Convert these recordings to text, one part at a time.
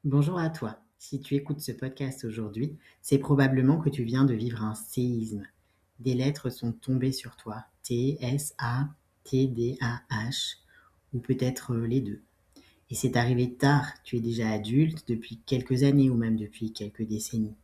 Bonjour à toi. Si tu écoutes ce podcast aujourd'hui, c'est probablement que tu viens de vivre un séisme. Des lettres sont tombées sur toi. T-S-A-T-D-A-H, ou peut-être les deux. Et c'est arrivé tard, tu es déjà adulte depuis quelques années ou même depuis quelques décennies.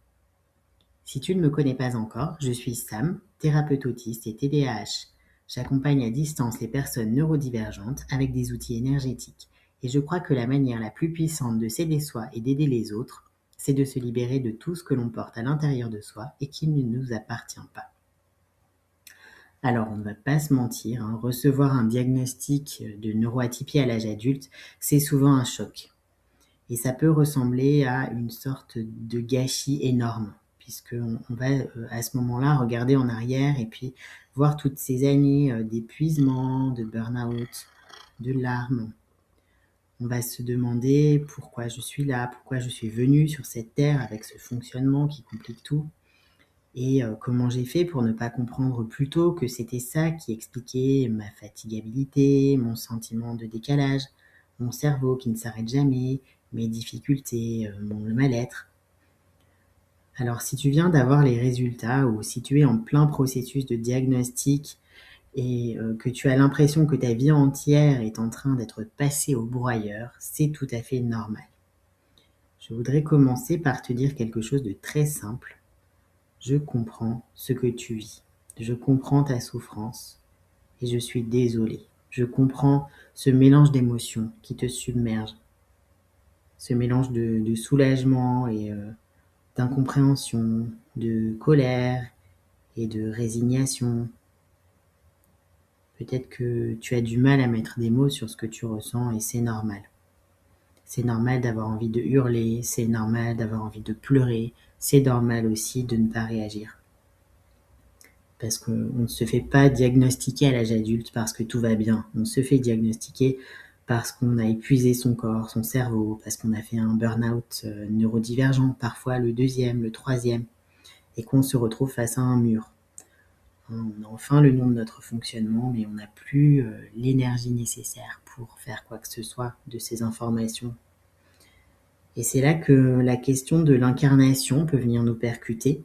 Si tu ne me connais pas encore, je suis Sam, thérapeute autiste et TDAH. J'accompagne à distance les personnes neurodivergentes avec des outils énergétiques. Et je crois que la manière la plus puissante de s'aider soi et d'aider les autres, c'est de se libérer de tout ce que l'on porte à l'intérieur de soi et qui ne nous appartient pas. Alors, on ne va pas se mentir, recevoir un diagnostic de neuroatypie à l'âge adulte, c'est souvent un choc. Et ça peut ressembler à une sorte de gâchis énorme, puisqu'on va à ce moment-là regarder en arrière et puis voir toutes ces années d'épuisement, de burn-out, de larmes. On va se demander pourquoi je suis là, pourquoi je suis venue sur cette terre avec ce fonctionnement qui complique tout, et comment j'ai fait pour ne pas comprendre plus tôt que c'était ça qui expliquait ma fatigabilité, mon sentiment de décalage, mon cerveau qui ne s'arrête jamais, mes difficultés, mon mal-être. Alors si tu viens d'avoir les résultats ou si tu es en plein processus de diagnostic et que tu as l'impression que ta vie entière est en train d'être passée au broyeur, c'est tout à fait normal. Je voudrais commencer par te dire quelque chose de très simple. Je comprends ce que tu vis. Je comprends ta souffrance et je suis désolée. Je comprends ce mélange d'émotions qui te submerge, ce mélange de soulagement et d'incompréhension, de colère et de résignation. Peut-être que tu as du mal à mettre des mots sur ce que tu ressens et c'est normal. C'est normal d'avoir envie de hurler, c'est normal d'avoir envie de pleurer, c'est normal aussi de ne pas réagir. Parce qu'on ne se fait pas diagnostiquer à l'âge adulte parce que tout va bien. On se fait diagnostiquer parce qu'on a épuisé son corps, son cerveau, parce qu'on a fait un burn-out neurodivergent, parfois le deuxième, le troisième, et qu'on se retrouve face à un mur. On a enfin le nom de notre fonctionnement, mais on n'a plus l'énergie nécessaire pour faire quoi que ce soit de ces informations. Et c'est là que la question de l'incarnation peut venir nous percuter.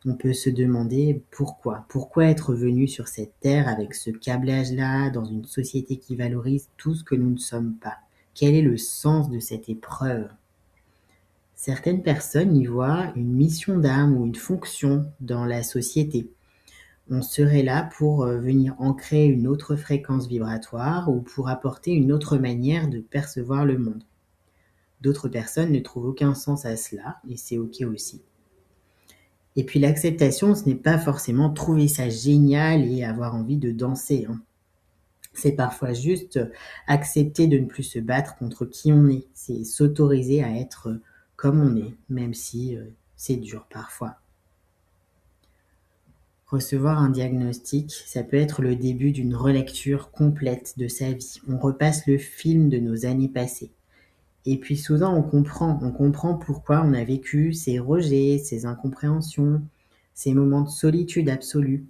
On peut se demander pourquoi. Pourquoi être venu sur cette terre avec ce câblage-là, dans une société qui valorise tout ce que nous ne sommes pas? Quel est le sens de cette épreuve? Certaines personnes y voient une mission d'âme ou une fonction dans la société. On serait là pour venir ancrer une autre fréquence vibratoire ou pour apporter une autre manière de percevoir le monde. D'autres personnes ne trouvent aucun sens à cela et c'est ok aussi. Et puis l'acceptation, ce n'est pas forcément trouver ça génial et avoir envie de danser. C'est parfois juste accepter de ne plus se battre contre qui on est. C'est s'autoriser à être comme on est, même si c'est dur parfois. Recevoir un diagnostic, ça peut être le début d'une relecture complète de sa vie. On repasse le film de nos années passées. Et puis souvent, on comprend pourquoi on a vécu ces rejets, ces incompréhensions, ces moments de solitude absolue,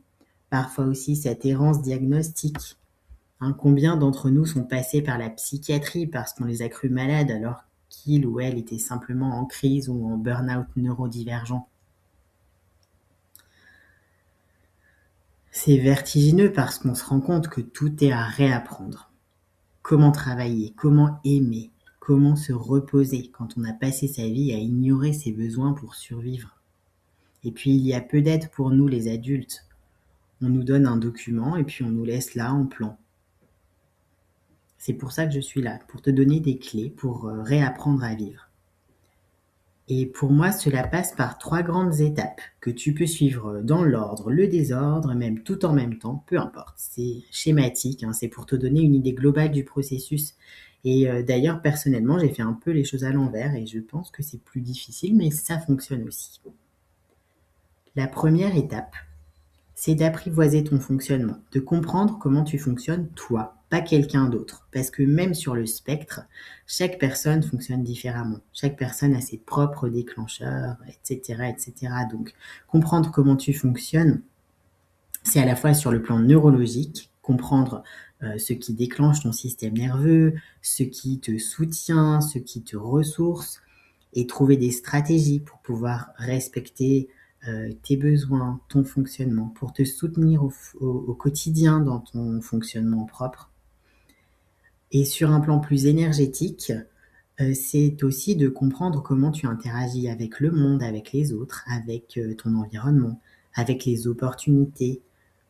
parfois aussi cette errance diagnostique. Combien d'entre nous sont passés par la psychiatrie parce qu'on les a crus malades alors qu'ils ou elles étaient simplement en crise ou en burn-out neurodivergent. C'est vertigineux parce qu'on se rend compte que tout est à réapprendre. Comment travailler, comment aimer, comment se reposer quand on a passé sa vie à ignorer ses besoins pour survivre. Et puis il y a peu d'aide pour nous les adultes. On nous donne un document et puis on nous laisse là en plan. C'est pour ça que je suis là, pour te donner des clés pour réapprendre à vivre. Et pour moi, cela passe par 3 grandes étapes que tu peux suivre dans l'ordre, le désordre, même tout en même temps, peu importe. C'est schématique, c'est pour te donner une idée globale du processus. Et d'ailleurs, personnellement, j'ai fait un peu les choses à l'envers et je pense que c'est plus difficile, mais ça fonctionne aussi. La première étape, c'est d'apprivoiser ton fonctionnement, de comprendre comment tu fonctionnes toi, pas quelqu'un d'autre. Parce que même sur le spectre, chaque personne fonctionne différemment. Chaque personne a ses propres déclencheurs, etc., etc. Donc, comprendre comment tu fonctionnes, c'est à la fois sur le plan neurologique, comprendre ce qui déclenche ton système nerveux, ce qui te soutient, ce qui te ressource, et trouver des stratégies pour pouvoir respecter tes besoins, ton fonctionnement, pour te soutenir au quotidien dans ton fonctionnement propre. Et sur un plan plus énergétique, c'est aussi de comprendre comment tu interagis avec le monde, avec les autres, avec ton environnement, avec les opportunités,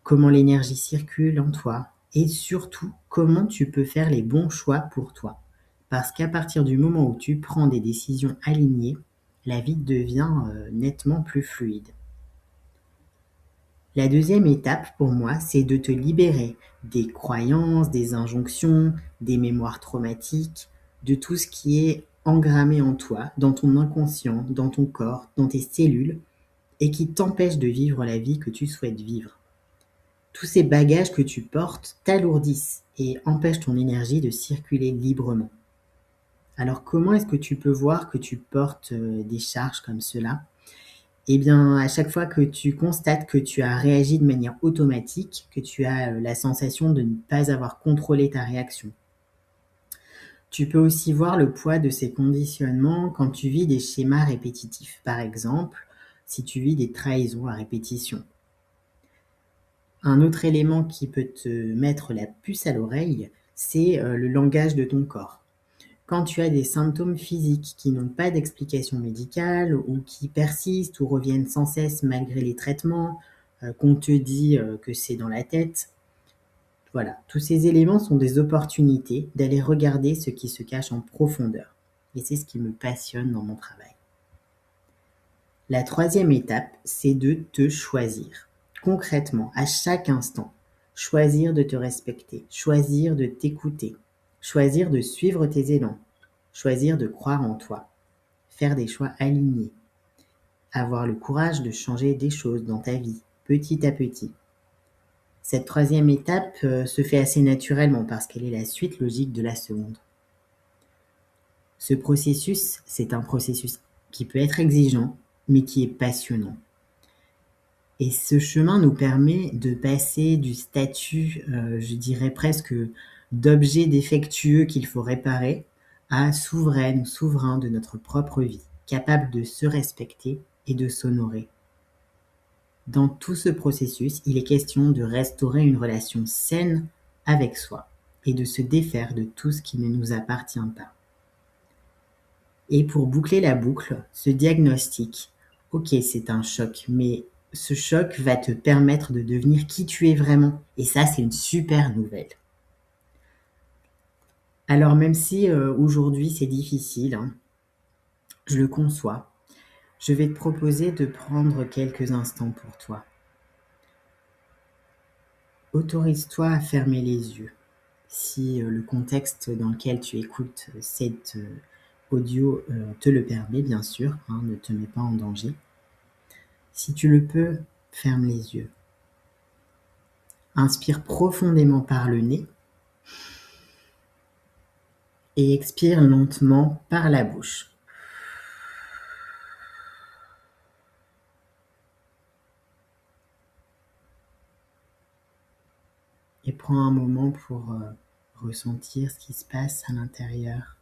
comment l'énergie circule en toi et surtout comment tu peux faire les bons choix pour toi. Parce qu'à partir du moment où tu prends des décisions alignées, la vie devient nettement plus fluide. La deuxième étape pour moi, c'est de te libérer des croyances, des injonctions, des mémoires traumatiques, de tout ce qui est engrammé en toi, dans ton inconscient, dans ton corps, dans tes cellules, et qui t'empêche de vivre la vie que tu souhaites vivre. Tous ces bagages que tu portes t'alourdissent et empêchent ton énergie de circuler librement. Alors comment est-ce que tu peux voir que tu portes des charges comme cela ? Eh bien, à chaque fois que tu constates que tu as réagi de manière automatique, que tu as la sensation de ne pas avoir contrôlé ta réaction. Tu peux aussi voir le poids de ces conditionnements quand tu vis des schémas répétitifs. Par exemple, si tu vis des trahisons à répétition. Un autre élément qui peut te mettre la puce à l'oreille, c'est le langage de ton corps. Quand tu as des symptômes physiques qui n'ont pas d'explication médicale ou qui persistent ou reviennent sans cesse malgré les traitements, qu'on te dit que c'est dans la tête, voilà, tous ces éléments sont des opportunités d'aller regarder ce qui se cache en profondeur. Et c'est ce qui me passionne dans mon travail. La troisième étape, c'est de te choisir. Concrètement, à chaque instant, choisir de te respecter, choisir de t'écouter, choisir de suivre tes élans, choisir de croire en toi, faire des choix alignés, avoir le courage de changer des choses dans ta vie, petit à petit. Cette troisième étape se fait assez naturellement parce qu'elle est la suite logique de la seconde. Ce processus, c'est un processus qui peut être exigeant, mais qui est passionnant. Et ce chemin nous permet de passer du statut, je dirais presque, d'objet défectueux qu'il faut réparer, à souveraine ou souverain de notre propre vie, capable de se respecter et de s'honorer. Dans tout ce processus, il est question de restaurer une relation saine avec soi et de se défaire de tout ce qui ne nous appartient pas. Et pour boucler la boucle, ce diagnostic, ok, c'est un choc, mais ce choc va te permettre de devenir qui tu es vraiment. Et ça, c'est une super nouvelle. Alors même si aujourd'hui c'est difficile, hein, je le conçois, je vais te proposer de prendre quelques instants pour toi. Autorise-toi à fermer les yeux. Si le contexte dans lequel tu écoutes cet audio te le permet, bien sûr, hein, ne te mets pas en danger. Si tu le peux, ferme les yeux. Inspire profondément par le nez et expire lentement par la bouche. Et prends un moment pour ressentir ce qui se passe à l'intérieur.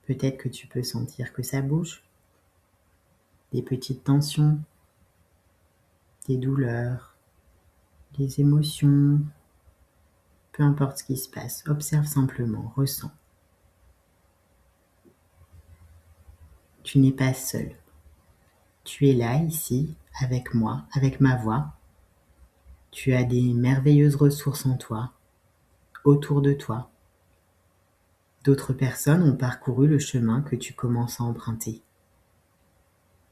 Peut-être que tu peux sentir que ça bouge, des petites tensions, des douleurs, des émotions, peu importe ce qui se passe, observe simplement, ressens. Tu n'es pas seul. Tu es là, ici, avec moi, avec ma voix. Tu as des merveilleuses ressources en toi, autour de toi. D'autres personnes ont parcouru le chemin que tu commences à emprunter.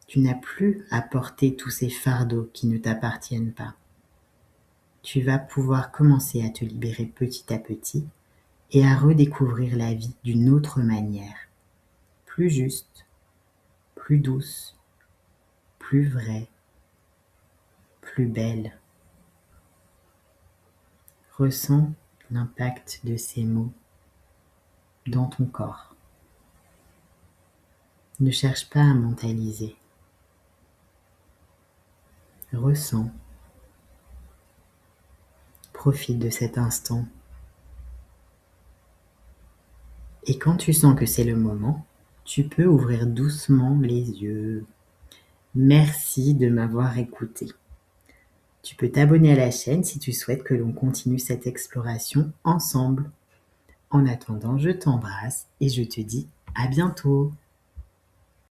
Tu n'as plus à porter tous ces fardeaux qui ne t'appartiennent pas. Tu vas pouvoir commencer à te libérer petit à petit et à redécouvrir la vie d'une autre manière, plus juste, plus douce, plus vraie, plus belle. Ressens l'impact de ces mots dans ton corps. Ne cherche pas à mentaliser. Ressens. Profite de cet instant. Et quand tu sens que c'est le moment, tu peux ouvrir doucement les yeux. Merci de m'avoir écouté. Tu peux t'abonner à la chaîne si tu souhaites que l'on continue cette exploration ensemble. En attendant, je t'embrasse et je te dis à bientôt.